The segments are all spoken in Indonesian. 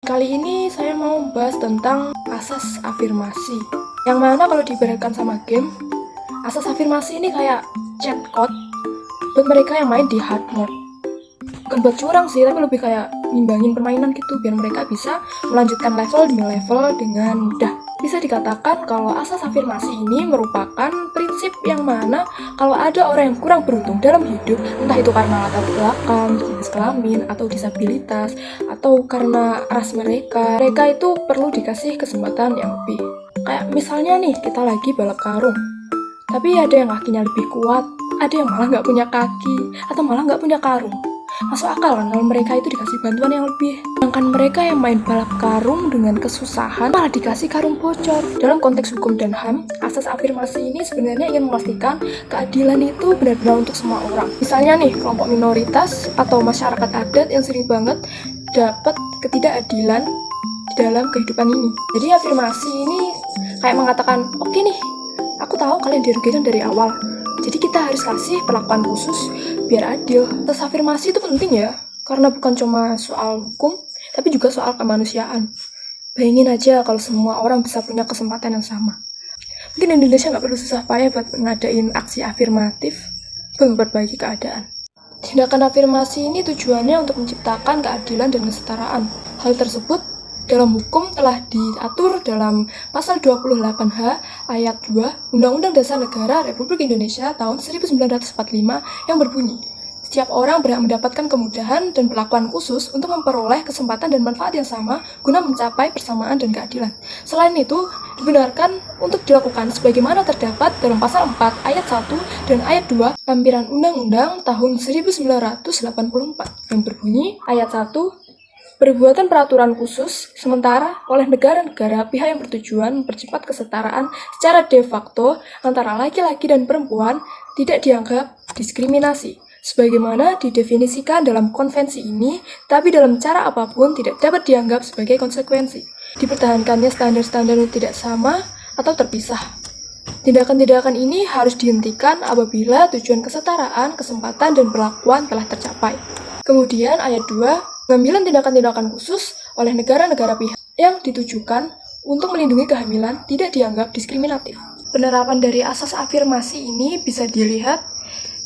Kali ini saya mau bahas tentang asas afirmasi. Yang mana kalau diibaratkan sama game, asas afirmasi ini kayak cheat code buat mereka yang main di hard mode. Bukan buat curang sih, tapi lebih kayak ngimbangin permainan gitu biar mereka bisa melanjutkan level demi level dengan mudah. Bisa dikatakan kalau asas afirmasi ini merupakan prinsip yang mana kalau ada orang yang kurang beruntung dalam hidup, entah itu karena latar belakang, jenis kelamin, atau disabilitas, atau karena ras mereka itu perlu dikasih kesempatan yang lebih. Kayak misalnya nih, kita lagi balap karung, tapi ada yang kakinya lebih kuat, ada yang malah nggak punya kaki, atau malah nggak punya karung. Masuk akal kan kalau mereka itu dikasih bantuan yang lebih. Sedangkan mereka yang main balap karung dengan kesusahan malah dikasih karung bocor. Dalam konteks hukum dan HAM, asas afirmasi ini sebenarnya ingin memastikan keadilan itu benar-benar untuk semua orang. Misalnya nih, kelompok minoritas atau masyarakat adat yang sering banget dapat ketidakadilan di dalam kehidupan ini. Jadi afirmasi ini kayak mengatakan, oke nih, aku tahu kalian dirugikan dari awal. Jadi kita harus kasih perlakuan khusus biar adil. Terus afirmasi itu penting ya, karena bukan cuma soal hukum, tapi juga soal kemanusiaan. Bayangin aja kalau semua orang bisa punya kesempatan yang sama. Mungkin Indonesia nggak perlu susah payah buat ngadain aksi afirmatif untuk memperbaiki keadaan. Tindakan afirmasi ini tujuannya untuk menciptakan keadilan dan kesetaraan. Hal tersebut dalam hukum telah diatur dalam pasal 28H ayat 2 Undang-Undang Dasar Negara Republik Indonesia tahun 1945 yang berbunyi, setiap orang berhak mendapatkan kemudahan dan perlakuan khusus untuk memperoleh kesempatan dan manfaat yang sama guna mencapai persamaan dan keadilan. Selain itu, dibenarkan untuk dilakukan sebagaimana terdapat dalam pasal 4 ayat 1 dan ayat 2 lampiran Undang-Undang tahun 1984 yang berbunyi ayat 1, perbuatan peraturan khusus sementara oleh negara-negara pihak yang bertujuan mempercepat kesetaraan secara de facto antara laki-laki dan perempuan tidak dianggap diskriminasi, sebagaimana didefinisikan dalam konvensi ini, tapi dalam cara apapun tidak dapat dianggap sebagai konsekuensi. Dipertahankannya standar-standar yang tidak sama atau terpisah. Tindakan-tindakan ini harus dihentikan apabila tujuan kesetaraan, kesempatan, dan perlakuan telah tercapai. Kemudian ayat 2, pengambilan tindakan-tindakan khusus oleh negara-negara pihak yang ditujukan untuk melindungi kehamilan tidak dianggap diskriminatif. Penerapan dari asas afirmasi ini bisa dilihat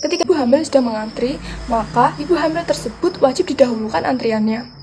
ketika ibu hamil sudah mengantri, maka ibu hamil tersebut wajib didahulukan antriannya.